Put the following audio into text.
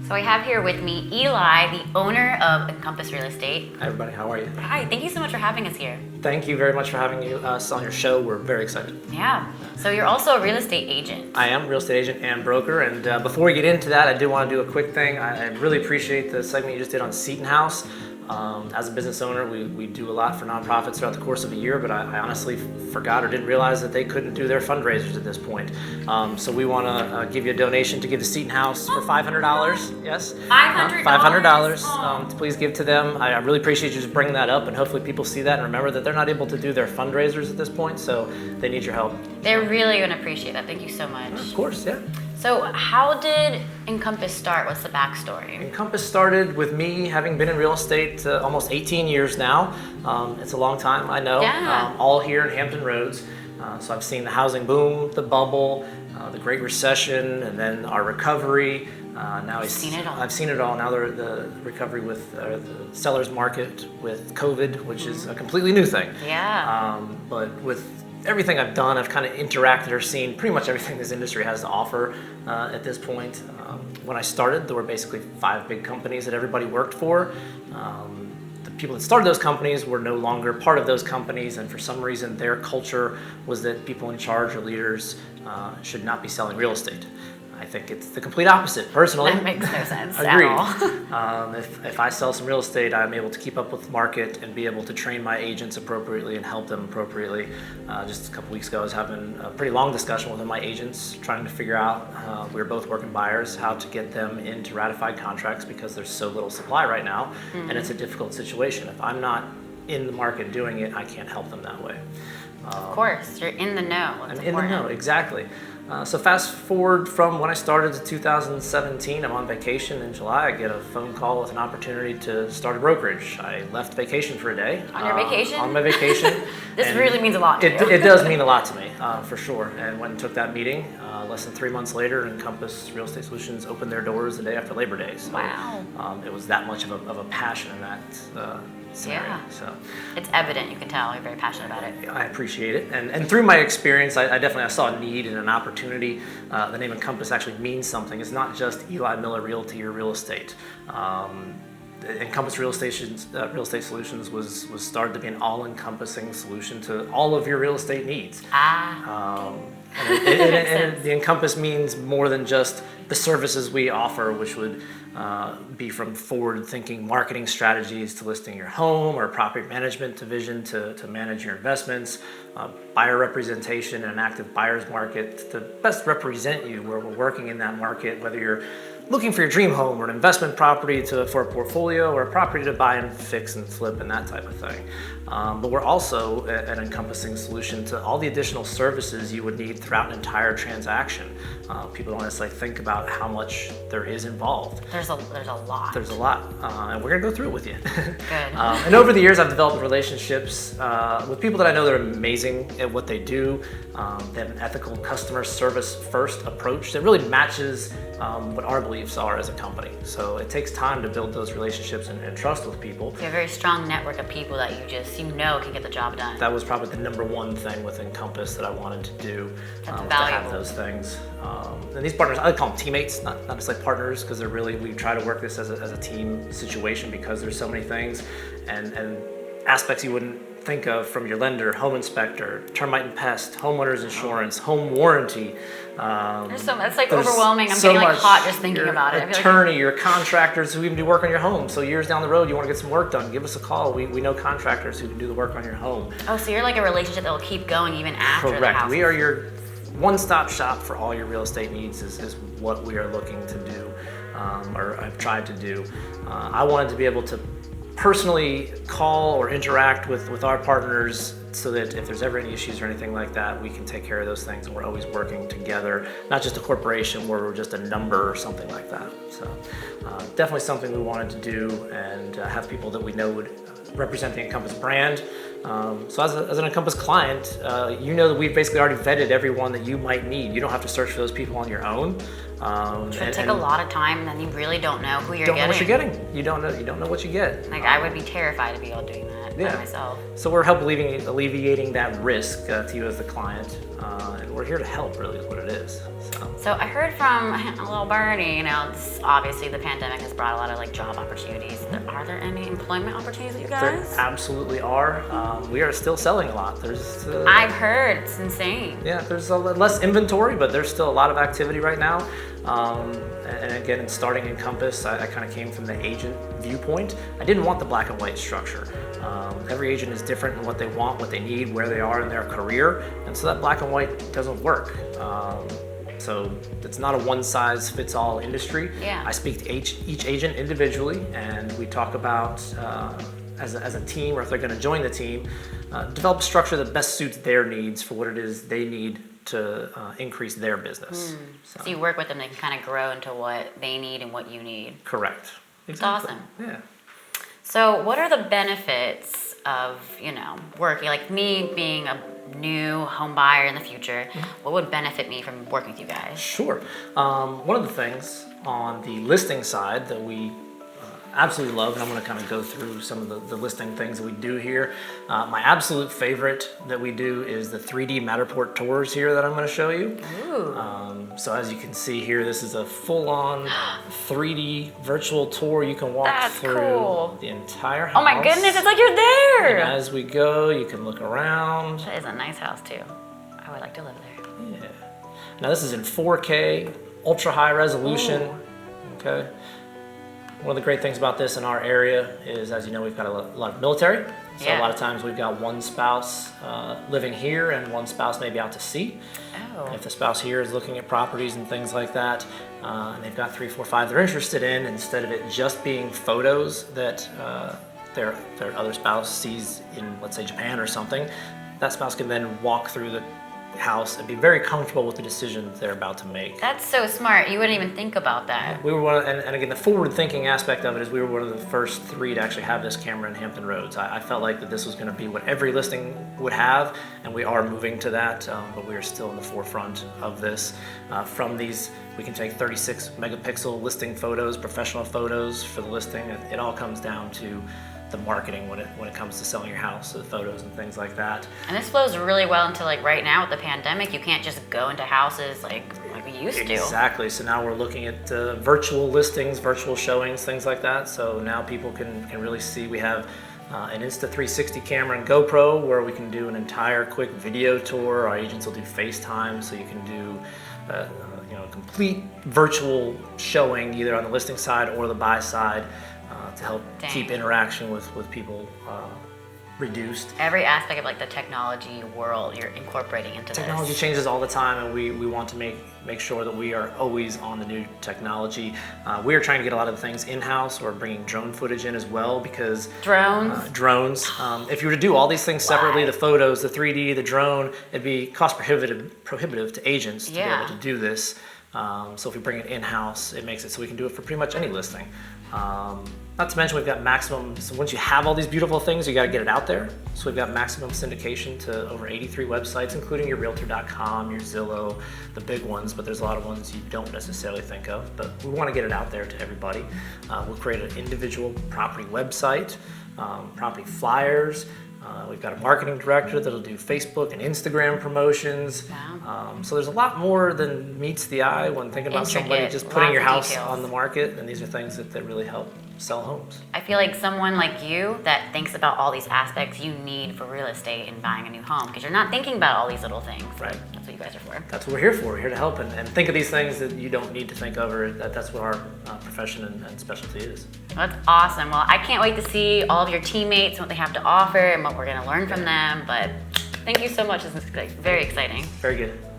So I have here with me Eli, the owner of Encompass Real Estate. Hi everybody, how are you? Hi, thank you so much for having us here. Thank you very much for having us on your show. We're very excited. Yeah, so you're also a real estate agent. I am a real estate agent and broker, and before we get into that, I do want to do a quick thing. I really appreciate the segment you just did on Seton House. As a business owner, we do a lot for nonprofits throughout the course of a year, but I honestly forgot or didn't realize that they couldn't do their fundraisers at this point. So we want to give you a donation to give the Seton House for $500. Yes? $500? $500. Please give to them. I really appreciate you just bringing that up, and hopefully people see that and remember that they're not able to do their fundraisers at this point, so they need your help. They're really going to appreciate that. Thank you so much. Of course, yeah. So how did Encompass start? What's the backstory? Encompass started with me having been in real estate almost 18 years now. It's a long time, I know. Yeah. All here in Hampton Roads. So I've seen the housing boom, the bubble, the Great Recession, and then our recovery. Now I've seen it all. I've seen it all. Now the recovery with the seller's market with COVID, which is a completely new thing. Yeah. But with everything I've done, I've kind of interacted or seen pretty much everything this industry has to offer at this point. When I started, there were basically 5 big companies that everybody worked for. The people that started those companies were no longer part of those companies, and for some reason their culture was that people in charge or leaders should not be selling real estate. I think it's the complete opposite, personally. That makes no sense Agreed. at all. If I sell some real estate, I'm able to keep up with the market and be able to train my agents appropriately and help them appropriately. Just a couple weeks ago, I was having a pretty long discussion with one of my agents, trying to figure out, we were both working buyers, how to get them into ratified contracts because there's so little supply right now, and it's a difficult situation. If I'm not in the market doing it, I can't help them that way. Of course, you're in the know. I'm in the know, exactly. So fast forward from when I started to 2017, I'm on vacation in July. I get a phone call with an opportunity to start a brokerage. I left vacation for a day. On your vacation? On my vacation. This really means a lot to you. It does mean a lot to me, for sure. And went and took that meeting. Less than 3 months later, Encompass Real Estate Solutions opened their doors the day after Labor Day. So, wow. It was that much of a passion in that scenario. Yeah. So it's evident, you can tell you're very passionate about it. I appreciate it, and through my experience, I definitely saw a need and an opportunity. The name Encompass actually means something. It's not just Eli Miller Realty or real estate. Encompass Real Estate Solutions was started to be an all-encompassing solution to all of your real estate needs. And the Encompass means more than just the services we offer, which would be from forward-thinking marketing strategies to listing your home, or property management division to manage your investments, buyer representation in an active buyer's market to best represent you where we're working in that market, whether you're looking for your dream home or an investment property for a portfolio or a property to buy and fix and flip and that type of thing. But we're also an encompassing solution to all the additional services you would need throughout an entire transaction. People don't necessarily think about how much there is involved. There's a lot. There's a lot, and we're gonna go through it with you. Good. And over the years, I've developed relationships with people that I know that are amazing at what they do. They have an ethical customer service first approach that really matches what our beliefs are as a company. So it takes time to build those relationships and trust with people. You have a very strong network of people that you know can get the job done. That was probably the number one thing with Encompass that I wanted to do, to have those things. And these partners, I call them teammates, not necessarily partners, because we try to work this as a team situation because there's so many things and aspects you wouldn't think of from your lender, home inspector, termite and pest, homeowner's insurance, home warranty. It's like overwhelming. I'm getting hot just thinking about it. Attorney, your contractors who even do work on your home. So years down the road, you want to get some work done, give us a call. We know contractors who can do the work on your home. Oh, so you're like a relationship that will keep going even after the house. We are your one-stop shop for all your real estate needs is what we are looking to do, or I've tried to do. I wanted to be able to personally call or interact with our partners so that if there's ever any issues or anything like that, we can take care of those things, and we're always working together, not just a corporation where we're just a number or something like that. So definitely something we wanted to do, and have people that we know would represent the Encompass brand. So as an Encompass client, you know that we've basically already vetted everyone that you might need. You don't have to search for those people on your own. It would take a lot of time, and then you really don't know who you're getting. Don't know what you're getting. You don't know what you get. Like I would be terrified to be all doing that by myself. So we're helping alleviating that risk to you as the client. and we're here to help, really, is what it is. So I heard from a little Bernie, obviously the pandemic has brought a lot of like job opportunities. Are there any employment opportunities with you guys? There absolutely are. We are still selling a lot. I've heard, it's insane. Yeah, there's a less inventory, but there's still a lot of activity right now. And again, starting Encompass, I kind of came from the agent viewpoint. I didn't want the black and white structure. Every agent is different in what they want, what they need, where they are in their career, and so that black and white doesn't work. So it's not a one-size-fits-all industry. Yeah. I speak to each agent individually, and we talk about, as a team, or if they're going to join the team, develop a structure that best suits their needs for what it is they need to increase their business. So you work with them, they can kind of grow into what they need and what you need. Correct. It's Exactly. awesome. Yeah. So what are the benefits of, working, like me being a new home buyer in the future, what would benefit me from working with you guys? Sure. One of the things on the listing side that we absolutely love, and I'm going to kind of go through some of the listing things that we do here. My absolute favorite that we do is the 3D Matterport tours here that I'm going to show you. So as you can see here, this is a full-on 3D virtual tour. You can walk through the entire house. Oh my goodness, it's like you're there! And as we go, you can look around. That is a nice house too. I would like to live there. Yeah. Now this is in 4K, ultra high resolution. Ooh. Okay. One of the great things about this in our area is, as you know, we've got a lot of military. So a lot of times we've got one spouse living here and one spouse maybe out to sea. Oh. If the spouse here is looking at properties and things like that, and they've got 3, 4, 5 they're interested in, instead of it just being photos that their other spouse sees in, let's say, Japan or something, that spouse can then walk through the house and be very comfortable with the decision they're about to make. That's so smart. You wouldn't even think about that. We were and again, the forward-thinking aspect of it is we were one of the first 3 to actually have this camera in Hampton Roads. I felt like that this was going to be what every listing would have, and we are moving to that, but we are still in the forefront of this. From these, we can take 36 megapixel listing photos, professional photos for the listing. It all comes down to the marketing when it comes to selling your house, the photos and things like that. And this flows really well into like right now with the pandemic. You can't just go into houses like we used to. Exactly. So now we're looking at virtual listings, virtual showings, things like that. So now people can really see. We have an Insta360 camera and GoPro where we can do an entire quick video tour. Our agents will do FaceTime, so you can do a complete virtual showing either on the listing side or the buy side. To help keep interaction with people reduced. Every aspect of like the technology world you're incorporating into Technology changes all the time, and we want to make sure that we are always on the new technology. We are trying to get a lot of the things in-house. We're bringing drone footage in as well because drones. If you were to do all these things separately, the photos, the 3D, the drone, it'd be cost prohibitive to agents to be able to do this. So if we bring it in-house, it makes it so we can do it for pretty much any listing. Not to mention we've got maximum, so once you have all these beautiful things, you got to get it out there. So we've got maximum syndication to over 83 websites, including your Realtor.com, your Zillow, the big ones, but there's a lot of ones you don't necessarily think of. But we want to get it out there to everybody. We'll create an individual property website, property flyers. We've got a marketing director that'll do Facebook and Instagram promotions. Wow. So there's a lot more than meets the eye when thinking about somebody just putting your house on the market, and these are things that really help sell homes. I feel like someone like you that thinks about all these aspects you need for real estate and buying a new home, because you're not thinking about all these little things. Right. That's what you guys are for. That's what we're here for. We're here to help and think of these things that you don't need to think of, or that's what our profession and specialty is. Well, that's awesome. Well, I can't wait to see all of your teammates and what they have to offer and what we're going to learn from them. But thank you so much. This is very exciting. Very good.